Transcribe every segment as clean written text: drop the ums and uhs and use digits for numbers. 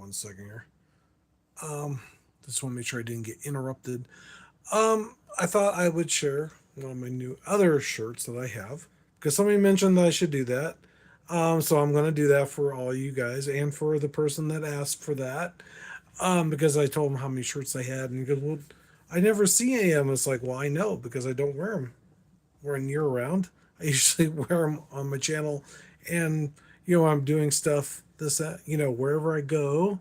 one second here. Um, just want to make sure I didn't get interrupted. I thought I would share one of my new other shirts that I have because somebody mentioned that I should do that. So I'm going to do that for all you guys and for the person that asked for that. Because I told him how many shirts I had, and he goes, "Well, I never see any of them." It's like, well, I know because I don't wear them. Wearing year round. I usually wear them on my channel, and I'm doing stuff this that wherever I go,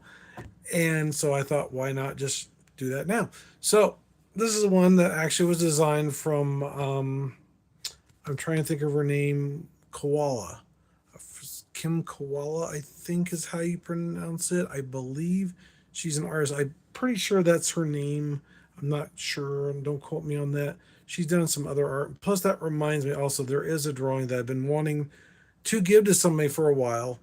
and so I thought, why not just do that now? So this is one that actually was designed from. I'm trying to think of her name, Koala. Kim Koala, I think is how you pronounce it. I believe she's an artist. I'm pretty sure that's her name. I'm not sure. Don't quote me on that. She's done some other art. Plus, that reminds me also, there is a drawing that I've been wanting to give to somebody for a while,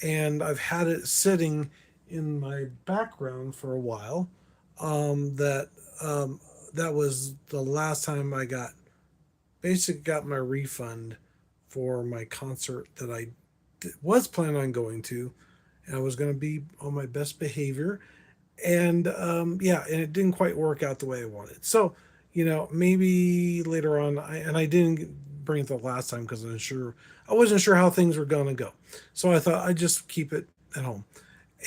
and I've had it sitting in my background for a while. That that was the last time I basically got my refund for my concert that I was planning on going to, and I was going to be on my best behavior, and yeah, and it didn't quite work out the way I wanted. So, maybe later on, I didn't bring it the last time because I wasn't sure how things were going to go. So I thought I'd just keep it at home,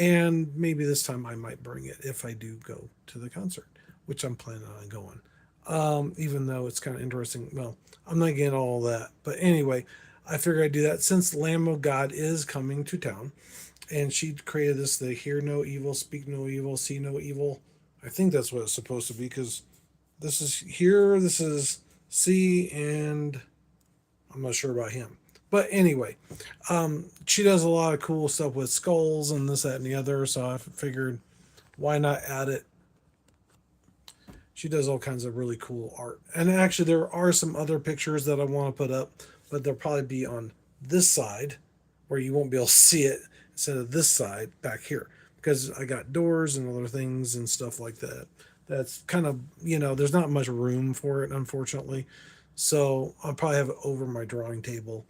and maybe this time I might bring it if I do go to the concert, which I'm planning on going. Even though it's kind of interesting. Well, I'm not getting all that, but anyway, I figured I'd do that since Lamb of God is coming to town, and she created this: the hear no evil, speak no evil, see no evil. I think that's what it's supposed to be because this is hear, this is see, and I'm not sure about him. But anyway, she does a lot of cool stuff with skulls and this, that, and the other. So I figured, why not add it? She does all kinds of really cool art. And actually, there are some other pictures that I want to put up, but they'll probably be on this side where you won't be able to see it instead of this side back here because I got doors and other things and stuff like that. That's kind of, there's not much room for it, unfortunately. So I'll probably have it over my drawing table,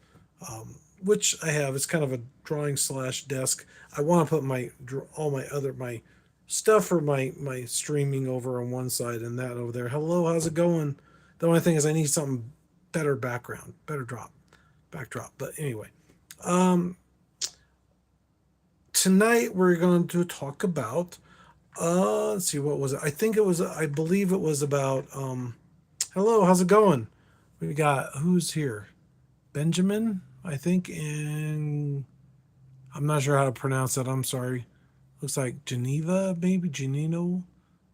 which I have. It's kind of a drawing slash desk. I want to put all my stuff for my streaming over on one side and that over there. Hello, how's it going? The only thing is I need something better background, better backdrop. But anyway, um, tonight we're going to talk about. Let's see, what was it? I believe it was about. Hello, how's it going? We got who's here? Benjamin, I think, and I'm not sure how to pronounce that. I'm sorry. Looks like Geneva, maybe Genino.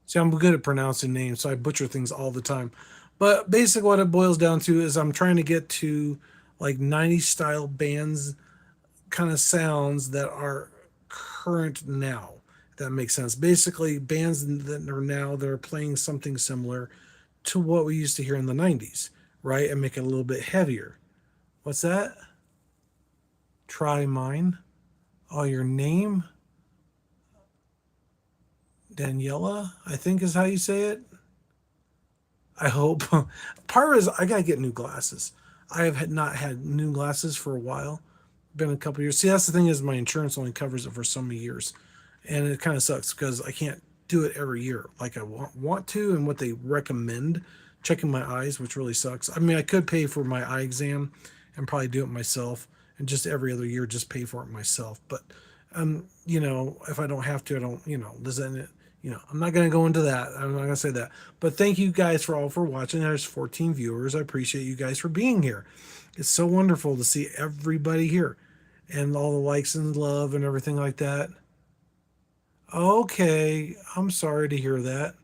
See, I'm good at pronouncing names, so I butcher things all the time. But basically, what it boils down to is I'm trying to get to like 90s style bands kind of sounds that are current now. If that makes sense. Basically, bands that are now that are playing something similar to what we used to hear in the 90s, right? And make it a little bit heavier. What's that? Try mine. Oh, your name? Daniela, I think is how you say it. I hope. Part is I gotta get new glasses. I have not had new glasses for a while. Been a couple years. See, that's the thing is my insurance only covers it for so many years, and it kind of sucks because I can't do it every year like I want to, and what they recommend. Checking my eyes, which really sucks. I mean, I could pay for my eye exam and probably do it myself, and just every other year just pay for it myself. But if I don't have to, I don't. Does that I'm not going to go into that. I'm not going to say that. But thank you guys for all for watching. There's 14 viewers. I appreciate you guys for being here. It's so wonderful to see everybody here and all the likes and love and everything like that. Okay, I'm sorry to hear that.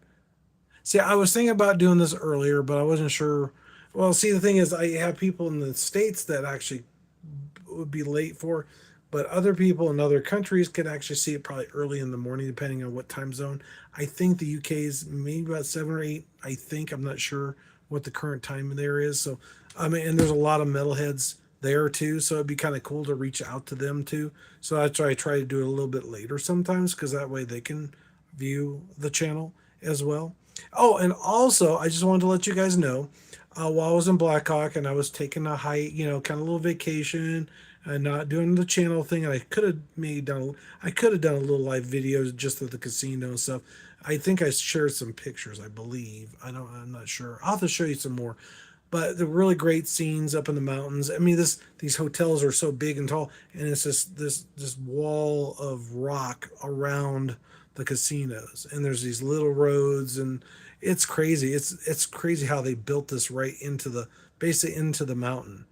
See, I was thinking about doing this earlier, but I wasn't sure. Well, see, the thing is, I have people in the States that actually would be late for, but other people in other countries could actually see it probably early in the morning, depending on what time zone. I think the UK is maybe about 7 or 8. I think I'm not sure what the current time there is. So, I mean, and there's a lot of metalheads there too, so it'd be kind of cool to reach out to them too. So that's why I try to do it a little bit later sometimes, because that way they can view the channel as well. Oh, and also I just wanted to let you guys know, while I was in Blackhawk and I was taking a hike, kind of a little vacation, and not doing the channel thing. And I could have done a little live videos just at the casino and stuff. I think I shared some pictures. I believe I'm not sure. I'll have to show you some more. But the really great scenes up in the mountains. I mean, these hotels are so big and tall, and it's just this wall of rock around the casinos, and there's these little roads, and it's crazy. It's crazy how they built this right into the basically into the mountain.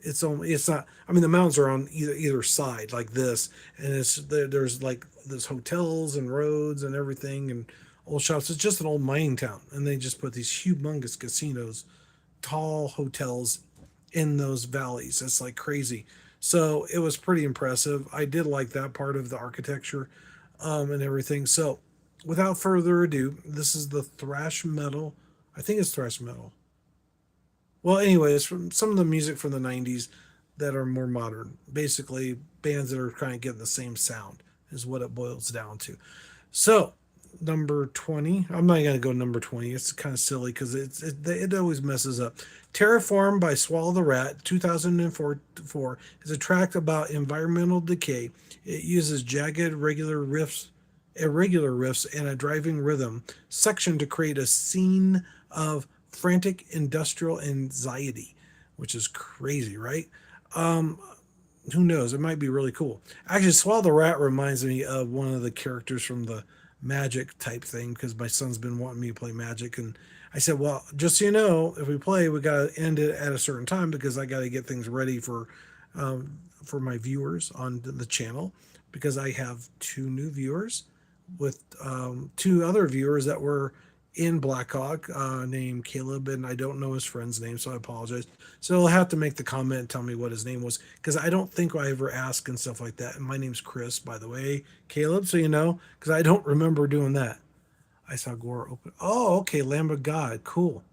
It's not. I mean, the mountains are on either side like this, and there's like there's hotels and roads and everything and old shops. It's just an old mining town, and they just put these humongous casinos, tall hotels in those valleys. It's like crazy. So it was pretty impressive. I did like that part of the architecture, and everything. So without further ado, this is the thrash metal. I think it's thrash metal. Well, anyways, from some of the music from the '90s that are more modern, basically bands that are kind of getting the same sound is what it boils down to. So, number 20. I'm not going to go number 20. It's kind of silly because it always messes up. Terraform by Swallow the Rat, 2004, is a track about environmental decay. It uses jagged, irregular riffs, and a driving rhythm section to create a scene of frantic industrial anxiety, which is crazy, right? Um, who knows? It might be really cool. Actually, Swallow the Rat reminds me of one of the characters from the Magic type thing because my son's been wanting me to play Magic, and I said, "Well, just so you know, if we play, we got to end it at a certain time because I got to get things ready for my viewers on the channel because I have two new viewers with two other viewers that were in Blackhawk named Caleb, and I don't know his friend's name, so I apologize. So he'll have to make the comment and tell me what his name was because I don't think I ever asked and stuff like that. And my name's Chris, by the way, Caleb, so you know, because I don't remember doing that. I saw Gore open. Oh, okay, Lamb of God, cool.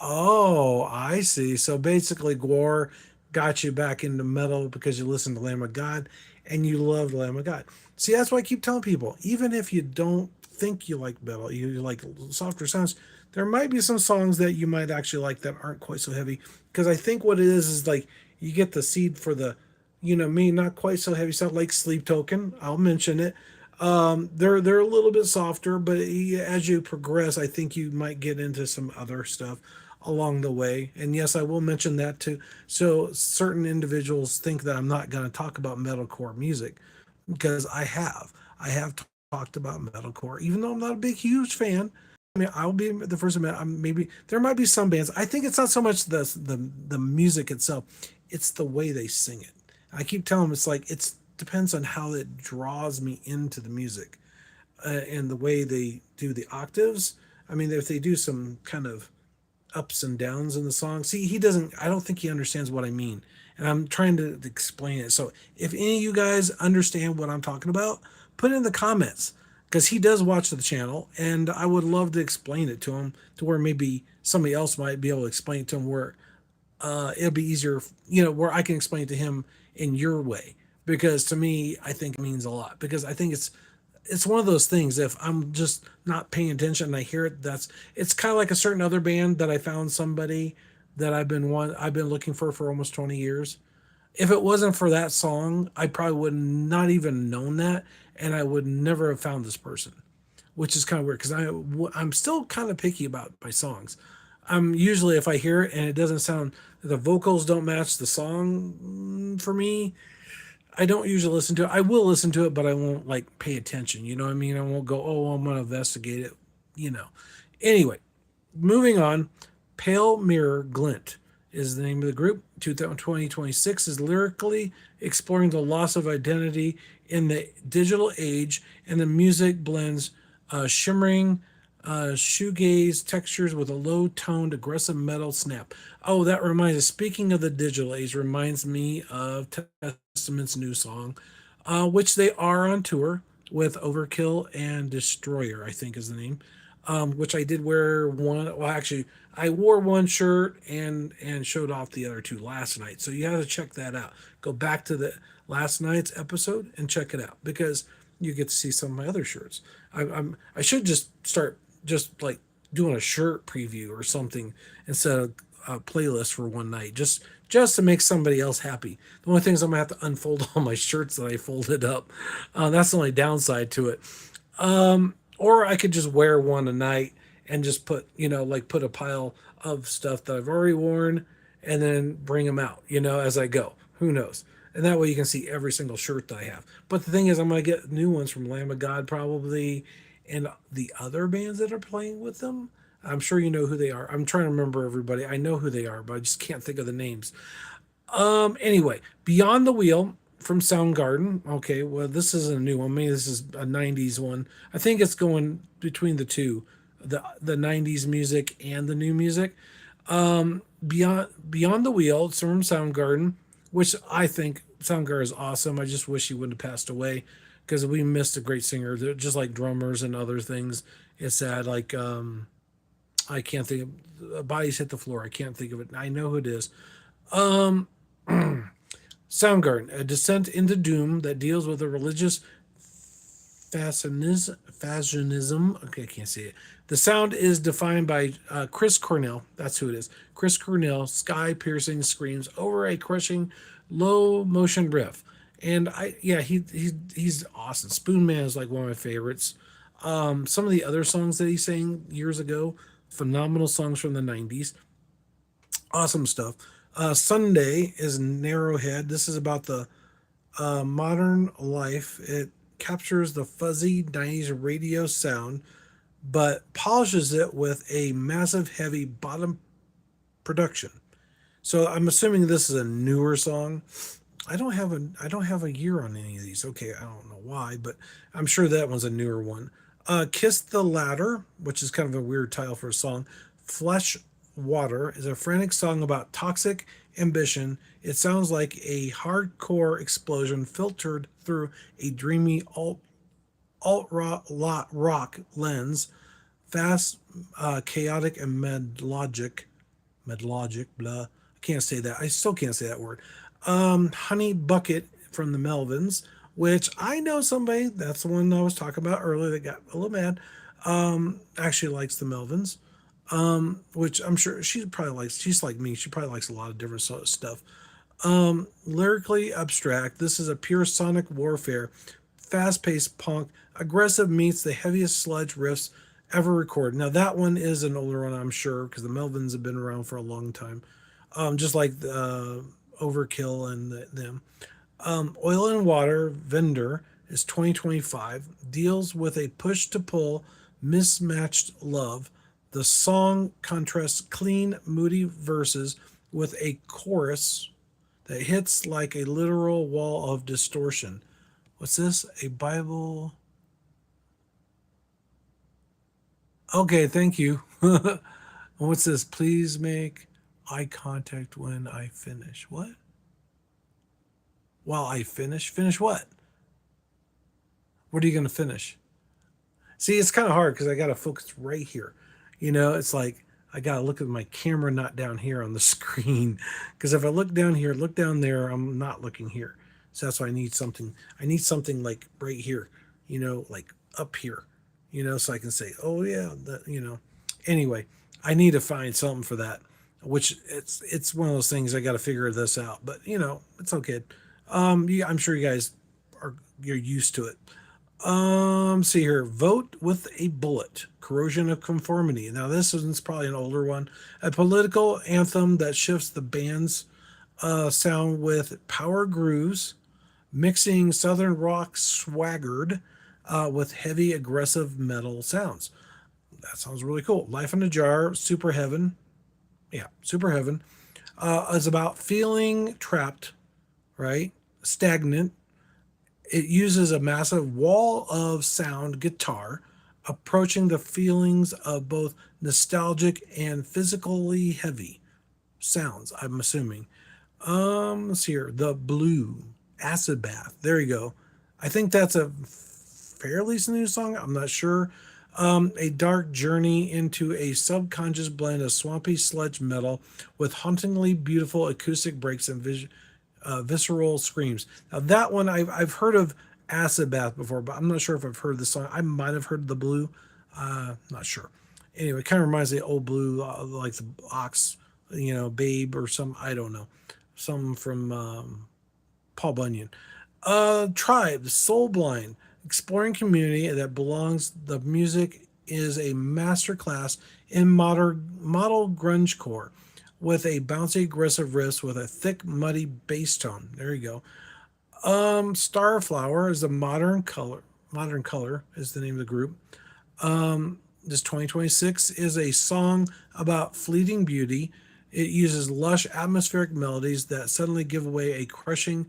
Oh, I see. So basically, Gore got you back into metal because you listened to Lamb of God and you loved Lamb of God. See, that's why I keep telling people, even if you don't think you like metal, you like softer sounds, there might be some songs that you might actually like that aren't quite so heavy. Because I think what it is like you get the seed for the, me, not quite so heavy stuff like Sleep Token. I'll mention it. They're a little bit softer, but as you progress, I think you might get into some other stuff along the way. And yes, I will mention that too. So certain individuals think that I'm not going to talk about metalcore music because I have talked about metalcore, even though I'm not a big, huge fan. I mean, I'll be the first to admit, maybe there might be some bands. I think it's not so much the music itself; it's the way they sing it. I keep telling them it's like it's depends on how it draws me into the music and the way they do the octaves. I mean, if they do some kind of ups and downs in the song. See, he doesn't, I don't think he understands what I mean. And I'm trying to explain it. So if any of you guys understand what I'm talking about, put it in the comments because he does watch the channel and I would love to explain it to him to where maybe somebody else might be able to explain it to him where it'll be easier, where I can explain it to him in your way. Because to me, I think it means a lot because I think it's one of those things if I'm just not paying attention and I hear it, it's kind of like a certain other band that I found somebody that I've been looking for almost 20 years. If it wasn't for that song, I probably would not even known that and I would never have found this person, which is kind of weird because I'm still kind of picky about my songs. I'm usually if I hear it and it doesn't sound the vocals don't match the song for me, I don't usually listen to it. I will listen to it, but I won't like pay attention. You know what I mean? I won't go, oh, I'm gonna investigate it. You know. Anyway, moving on. Pale Mirror Glint is the name of the group. 2026 is lyrically exploring the loss of identity in the digital age, and the music blends shimmering shoegaze textures with a low-toned, aggressive metal snap. Oh, that reminds me. Speaking of the digital age, reminds me of Testament's new song, which they are on tour with Overkill and Destroyer, I think is the name. Which I did wear one. Well, actually, I wore one shirt and showed off the other two last night. So you have to check that out. Go back to the last night's episode and check it out because you get to see some of my other shirts. I should just start just like doing a shirt preview or something instead of playlist for one night, just to make somebody else happy. The only thing is I'm gonna have to unfold all my shirts that I folded up. That's the only downside to it. Or I could just wear one a night and just put, like put a pile of stuff that I've already worn and then bring them out, as I go. Who knows? And that way you can see every single shirt that I have. But the thing is, I'm going to get new ones from Lamb of God probably and the other bands that are playing with them. I'm sure you know who they are. I'm trying to remember everybody. I know who they are, but I just can't think of the names. Anyway, Beyond the Wheel from Soundgarden. Okay, well, this is a new one. Maybe this is a 90s one. I think it's going between the two, the 90s music and the new music. Beyond the Wheel, it's from Soundgarden, which I think Soundgarden is awesome. I just wish he wouldn't have passed away because we missed a great singer. They're just like drummers and other things. It's sad. Like I can't think of bodies hit the floor. I can't think of it. I know who it is. Soundgarden, a descent into doom that deals with a religious fashionism. Okay, I can't say it. The sound is defined by Chris Cornell. That's who it is. Chris Cornell, sky-piercing screams over a crushing, low-motion riff. And he's awesome. Spoon Man is like one of my favorites. Some of the other songs that he sang years ago, phenomenal songs from the '90s. Awesome stuff. Sunday is Narrowhead. This is about the modern life. It captures the fuzzy '90s radio sound, but polishes it with a massive, heavy bottom production. So I'm assuming this is a newer song. I don't have a year on any of these. Okay, I don't know why, but I'm sure that one's a newer one. Kiss the Ladder, which is kind of a weird title for a song. Flesh Water is a frantic song about toxic ambition. It sounds like a hardcore explosion filtered through a dreamy alt rock lens, fast, chaotic, and medlogic. Blah. I can't say that. I still can't say that word. Honey Bucket from the Melvins, which I know somebody. That's the one I was talking about earlier that got a little mad. Actually likes the Melvins, which I'm sure she probably likes. She's like me. She probably likes a lot of different sort of stuff. Lyrically abstract. This is a pure sonic warfare, fast-paced punk, aggressive meets the heaviest sludge riffs ever recorded. Now that one is an older one, I'm sure, because the Melvins have been around for a long time. Just like the Overkill and them. Oil and Water Vendor is 2025. Deals with a push to pull, mismatched love. The song contrasts clean, moody verses with a chorus that hits like a literal wall of distortion. What's this? A Bible? Okay, thank you. What's this? Please make eye contact when I finish. What? While I finish? Finish what? What are you going to finish? See, it's kind of hard because I got to focus right here. It's like I got to look at my camera, not down here on the screen. Because if I look down here, look down there, I'm not looking here. So that's why I need something. I need something like right here, like up here, so I can say, oh, yeah, Anyway, I need to find something for that, which it's one of those things I got to figure this out. But, it's okay. Yeah, I'm sure you guys you're used to it. See here. Vote with a Bullet. Corrosion of Conformity. Now this is probably an older one. A political anthem that shifts the band's sound with power grooves, mixing southern rock swaggered with heavy aggressive metal sounds. That sounds really cool. Life in a Jar. Super Heaven. Yeah, Super Heaven is about feeling trapped, right? Stagnant. It uses a massive wall of sound guitar, approaching the feelings of both nostalgic and physically heavy sounds, I'm assuming. Let's see here. The Blue, Acid Bath. There you go. I think that's a fairly new song. I'm not sure. A dark journey into a subconscious blend of swampy sludge metal with hauntingly beautiful acoustic breaks and visceral screams. Now that one I've heard of Acid Bath before, but I'm not sure if I've heard the song. I might have heard the Blue. Not sure. Anyway, it kind of reminds me of the old Blue, like the Ox Babe or some, I don't know, some from Paul Bunyan. Tribe, Soul Blind, exploring community that belongs. The music is a masterclass in model grunge core, with a bouncy, aggressive riff with a thick, muddy bass tone. There you go. Starflower is a modern color. Modern Color is the name of the group. This 2026 is a song about fleeting beauty. It uses lush atmospheric melodies that suddenly give away a crushing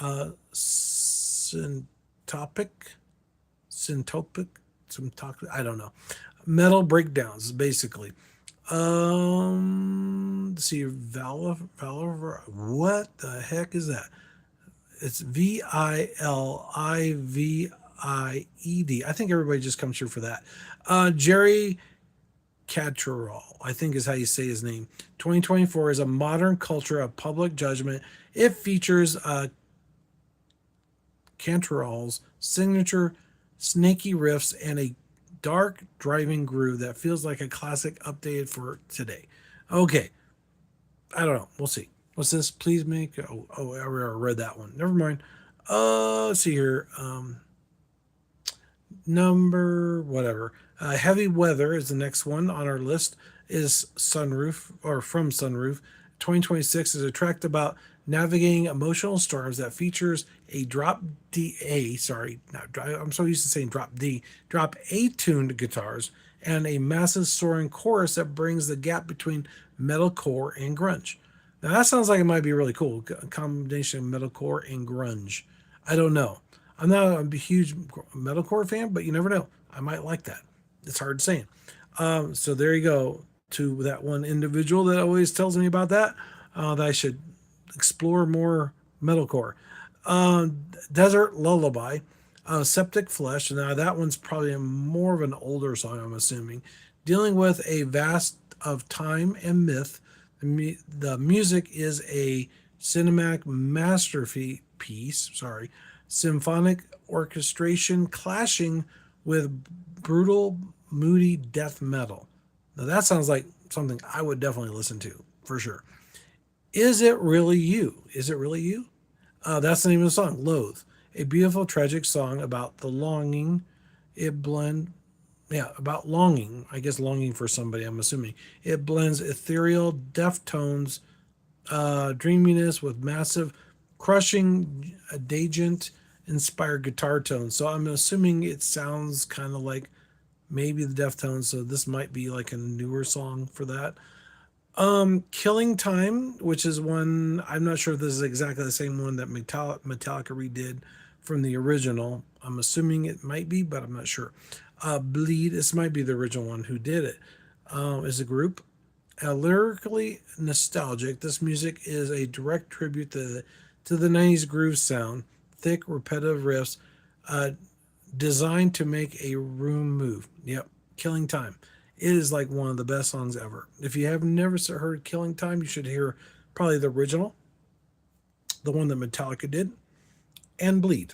syntopic, syntopic, I don't know, metal breakdowns basically. Let's see, Valor, what the heck is that? It's Vilivied. I think everybody just comes here for that. Jerry Catterall, I think is how you say his name. 2024 is a modern culture of public judgment. It features Canterall's signature snaky riffs and a dark driving groove that feels like a classic updated for today. Okay, I don't know. We'll see. What's this? Please make. I already read that one. Never mind. Let's see here. Number whatever. Heavy Weather is the next one on our list. Is Sunroof or from Sunroof. 2026 is a track about navigating emotional storms that features a drop D A. Sorry, not, I'm so used to saying drop D. Drop A tuned guitars and a massive soaring chorus that brings the gap between metalcore and grunge. Now that sounds like it might be really cool. A combination of metalcore and grunge. I don't know. I'm not a huge metalcore fan, but you never know. I might like that. It's hard to say. So there you go. To that one individual that always tells me about that I should explore more metalcore. Uh, Desert Lullaby, Septic Flesh. Now that one's probably more of an older song, I'm assuming, dealing with a vast of time and myth. The music is a cinematic masterpiece. Sorry, symphonic orchestration clashing with brutal, moody death metal. Now that sounds like something I would definitely listen to for sure. Is it really you? Is it really you? That's the name of the song, Loathe. A beautiful, tragic song about the longing. It blend, yeah, about longing. I guess longing for somebody. I'm assuming it blends ethereal, deft tones, dreaminess with massive, crushing, adagent, inspired guitar tones. So I'm assuming it sounds kind of like maybe the Deftones. So this might be like a newer song for that. Killing Time, which is one, I'm not sure if this is exactly the same one that Metallica redid from the original. I'm assuming it might be, but I'm not sure. Bleed, this might be the original one who did it. Is a group. Lyrically nostalgic, this music is a direct tribute to the 90s groove sound, thick, repetitive riffs, uh, designed to make a room move. Yep, Killing Time. It is like one of the best songs ever. If you have never heard Killing Time, you should hear probably the original, the one that Metallica did, and Bleed.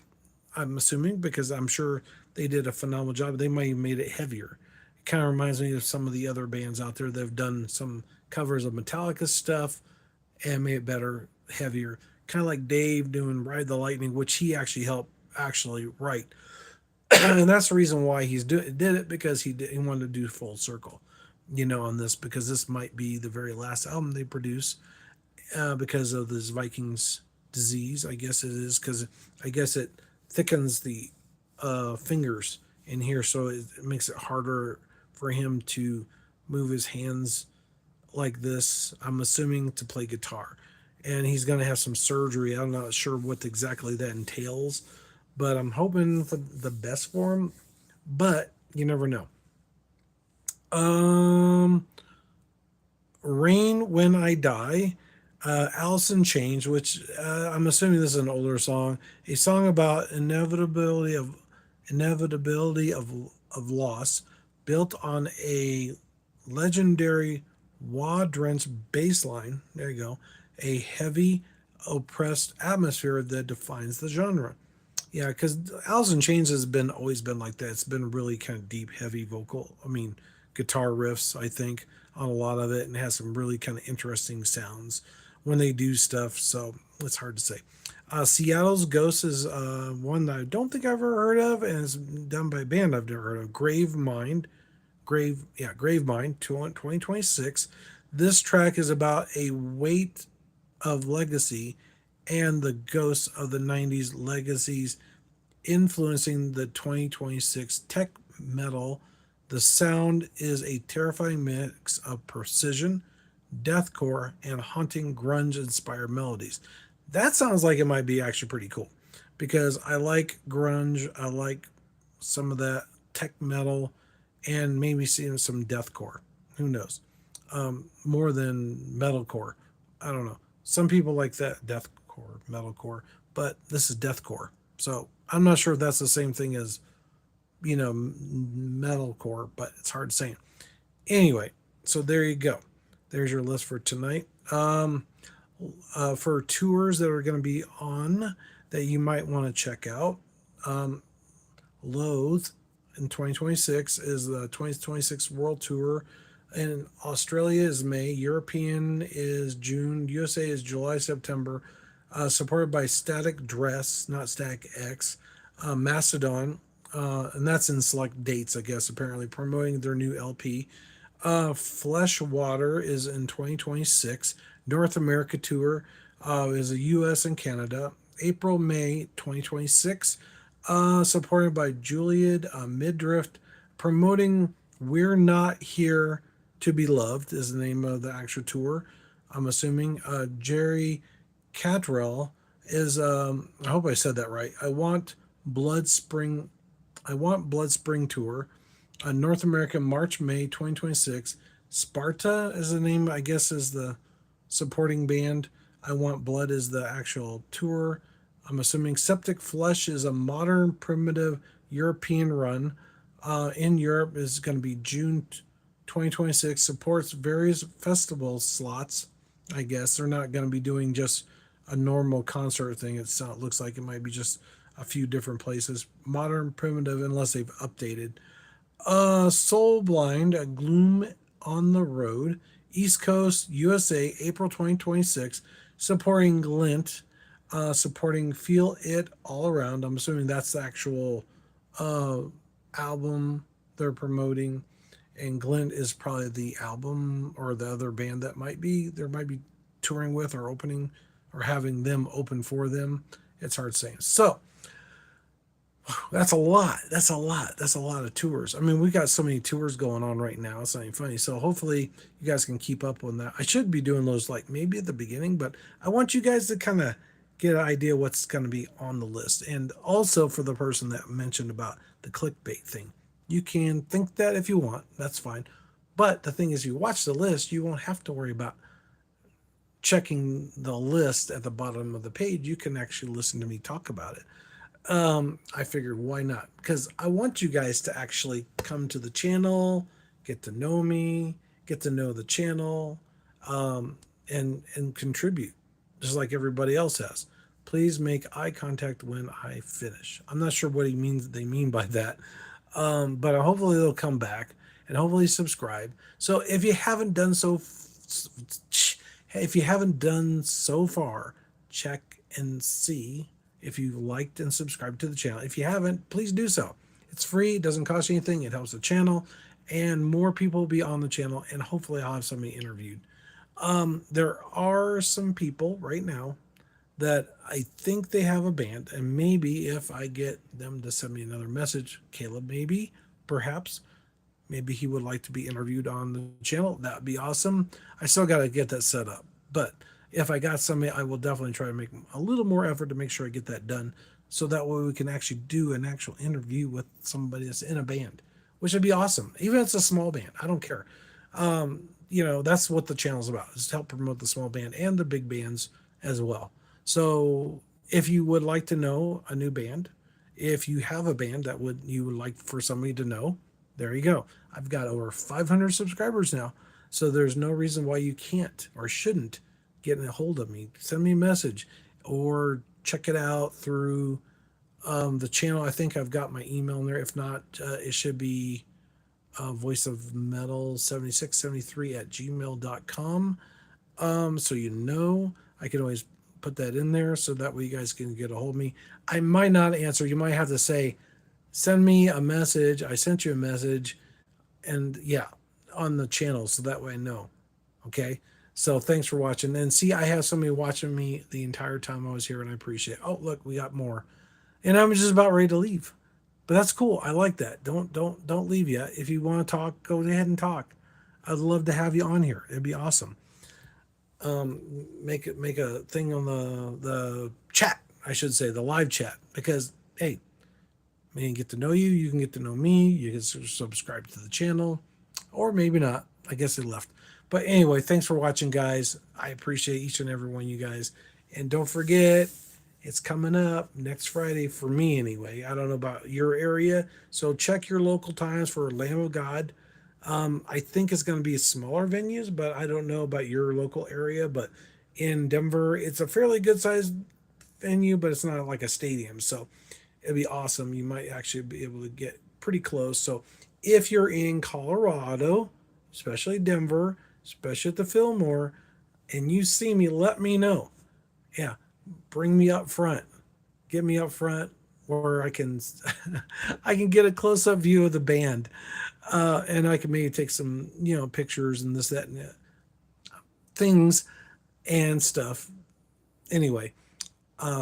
I'm assuming because I'm sure they did a phenomenal job. They might have made it heavier. It kind of reminds me of some of the other bands out there that have done some covers of Metallica stuff and made it better, heavier. Kind of like Dave doing Ride the Lightning, which he actually helped actually write. And that's the reason why did it because he wanted to do full circle, on this because this might be the very last album they produce because of this Vikings disease. I guess it is because I guess it thickens the fingers in here, so it makes it harder for him to move his hands like this. I'm assuming to play guitar, and he's going to have some surgery. I'm not sure what exactly that entails, but I'm hoping for the best for him. But you never know. Um, Rain When I Die, Alice in Chains, which I'm assuming this is an older song, a song about inevitability of loss, built on a legendary wah-drenched bass line. There you go, a heavy, oppressed atmosphere that defines the genre. Yeah, because Alice in Chains has been always been like that. It's been really kind of deep, heavy vocal. I mean, guitar riffs, I think, on a lot of it, and has some really kind of interesting sounds when they do stuff. So it's hard to say. Seattle's Ghost is one that I don't think I've ever heard of, and it's done by a band I've never heard of, Grave Mind. Grave Mind, 2026. This track is about a weight of legacy and the ghosts of the 90s legacies influencing the 2026 tech metal. The sound is a terrifying mix of precision, deathcore, and haunting grunge inspired melodies. That sounds like it might be actually pretty cool because I like grunge, I like some of that tech metal, and maybe seeing some deathcore. Who knows? More than metalcore. I don't know. Some people like that deathcore, metalcore, but this is deathcore. So I'm not sure if that's the same thing as metalcore, but it's hard to say. Anyway, so there you go. There's your list for tonight. For tours that are going to be on that you might want to check out. Loathe in 2026 is the 2026 World Tour. And Australia is May, European is June, USA is July, September. Supported by Static Dress, not Static X, Macedon, and that's in select dates, I guess, apparently, promoting their new LP. Flesh Water is in 2026. North America Tour is a US and Canada. April, May 2026. Supported by Juliet Midriff, promoting We're Not Here to Be Loved, is the name of the actual tour. I'm assuming Jerry Catrell is, I hope I said that right. Blood Spring, I Want Blood Spring Tour, North America, March, May 2026. Sparta is the name, I guess, is the supporting band. I Want Blood is the actual tour. I'm assuming Septic Flesh is a modern primitive European run. In Europe is going to be June 2026. Supports various festival slots. I guess they're not going to be doing just a normal concert thing. It looks like it might be just a few different places. Modern primitive, unless they've updated. Soul Blind, a Gloom on the Road, East Coast, USA, April 2026, supporting Glint, supporting Feel It All Around. I'm assuming that's the actual uh, album they're promoting, and Glint is probably the album or the other band that might be touring with or opening or having them open for them. It's hard saying. So that's a lot. That's a lot. That's a lot of tours. I mean, we got so many tours going on right now. It's not even funny. So hopefully you guys can keep up on that. I should be doing those like maybe at the beginning, but I want you guys to kind of get an idea what's going to be on the list. And also for the person that mentioned about the clickbait thing, you can think that if you want. That's fine. But the thing is, you watch the list, you won't have to worry about checking the list at the bottom of the page. You can actually listen to me talk about it. I figured why not? Because I want you guys to actually come to the channel, get to know me, get to know the channel, and contribute, just like everybody else has. Please make eye contact when I finish. I'm not sure what he means. They mean by that, but hopefully they'll come back and hopefully subscribe. So if you haven't done so far, check and see if you liked and subscribed to the channel. If you haven't, please do so. It's free, it doesn't cost you anything, it helps the channel, and more people will be on the channel, and hopefully I'll have somebody interviewed. There are some people right now that I think they have a band, and maybe if I get them to send me another message, Caleb, perhaps, maybe he would like to be interviewed on the channel. That would be awesome. I still got to get that set up. But if I got somebody, I will definitely try to make a little more effort to make sure I get that done. So that way we can actually do an actual interview with somebody that's in a band, which would be awesome. Even if it's a small band, I don't care. That's what the channel's about, is to help promote the small band and the big bands as well. So if you would like to know a new band, if you have a band that you would like for somebody to know, there you go. I've got over 500 subscribers now, so there's no reason why you can't or shouldn't get a hold of me. Send me a message or check it out through the channel. I think I've got my email in there. If not, it should be voice of metal 7673 at gmail.com. So you know, I can always put that in there so that way you guys can get a hold of me. I might not answer. You might have to say, send me a message. I sent you a message, and yeah, on the channel so that way I know. Okay. So thanks for watching. And see, I have somebody watching me the entire time I was here, and I appreciate it. Oh, look, we got more. And I'm just about ready to leave. But that's cool. I like that. Don't leave yet. If you want to talk, go ahead and talk. I'd love to have you on here. It'd be awesome. Make a thing on the chat, I should say, the live chat, because hey, me can get to know you, you can get to know me, you can subscribe to the channel, or maybe not. I guess they left. But anyway, thanks for watching, guys. I appreciate each and every one of you guys. And don't forget, it's coming up next Friday for me anyway. I don't know about your area, so check your local times for Lamb of God. I think it's going to be smaller venues, but I don't know about your local area. But in Denver, it's a fairly good sized venue, but it's not like a stadium. So it'd be awesome. You might actually be able to get pretty close. So if you're in Colorado, especially Denver, especially at the Fillmore, and you see me, let me know. Yeah, bring me up front. Get me up front where I can I can get a close up view of the band, and I can maybe take some pictures and this that and that, things and stuff. Anyway,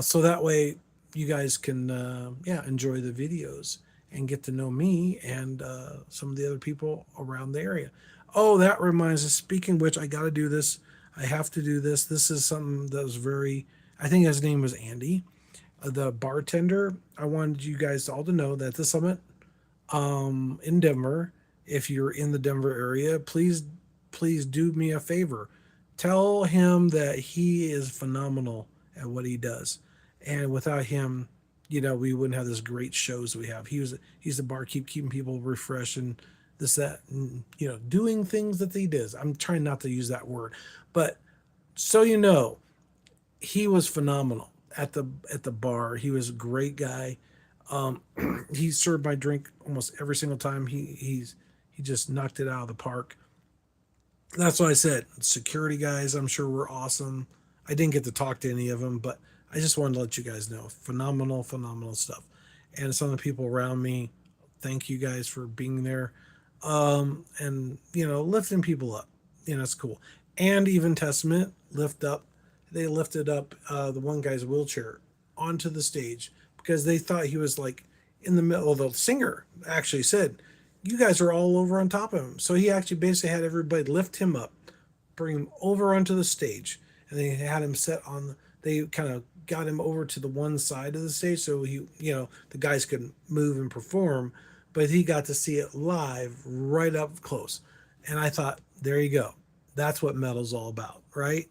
so that way you guys can enjoy the videos and get to know me and some of the other people around the area. Oh, that reminds us, speaking of which, I got to do this. I have to do this. This is something that was very, I think his name was Andy, the bartender. I wanted you guys all to know that the summit in Denver, if you're in the Denver area, please do me a favor. Tell him that he is phenomenal at what he does. And without him, we wouldn't have this great shows we have. He's the barkeep, keeping people refreshed and this, that, and, doing things that he does. I'm trying not to use that word, but so he was phenomenal at the bar. He was a great guy. He served my drink almost every single time. He just knocked it out of the park. That's what I said. Security guys, I'm sure were awesome. I didn't get to talk to any of them, but I just wanted to let you guys know, phenomenal stuff. And some of the people around me, thank you guys for being there, and lifting people up. It's cool. And even Testament they lifted up the one guy's wheelchair onto the stage because they thought he was like in the middle. The singer actually said, "You guys are all over on top of him." So he actually basically had everybody lift him up, bring him over onto the stage, and they had him set on. They kind of got him over to the one side of the stage so the guys could move and perform, but he got to see it live right up close. And I thought, there you go. That's what metal's all about, right?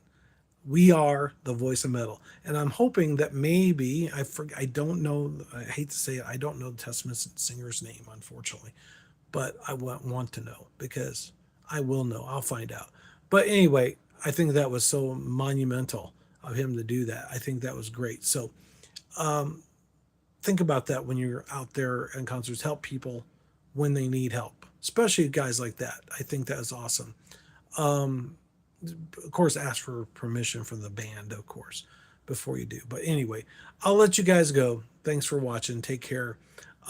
We are the voice of metal, and I'm hoping that maybe I don't know. I hate to say it. I don't know the Testament singer's name, unfortunately, but I want to know because I will know. I'll find out. But anyway, I think that was so monumental of him to do that. I think that was great. So think about that when you're out there in concerts. Help people when they need help, especially guys like that. I think that is awesome. Of course, ask for permission from the band, of course, before you do. But anyway, I'll let you guys go. Thanks for watching. Take care.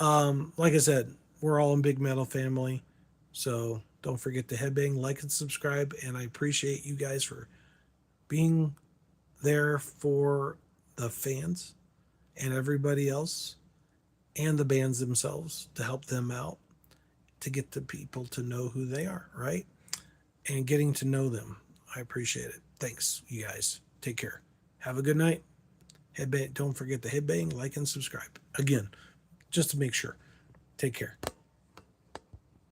Like I said, we're all in Big Metal family. So don't forget to headbang, like, and subscribe. And I appreciate you guys for being there for the fans and everybody else and the bands themselves to help them out, to get the people to know who they are, right? And getting to know them. I appreciate it. Thanks, you guys. Take care. Have a good night. Headbang. Don't forget to headbang, like, and subscribe. Again, just to make sure. Take care.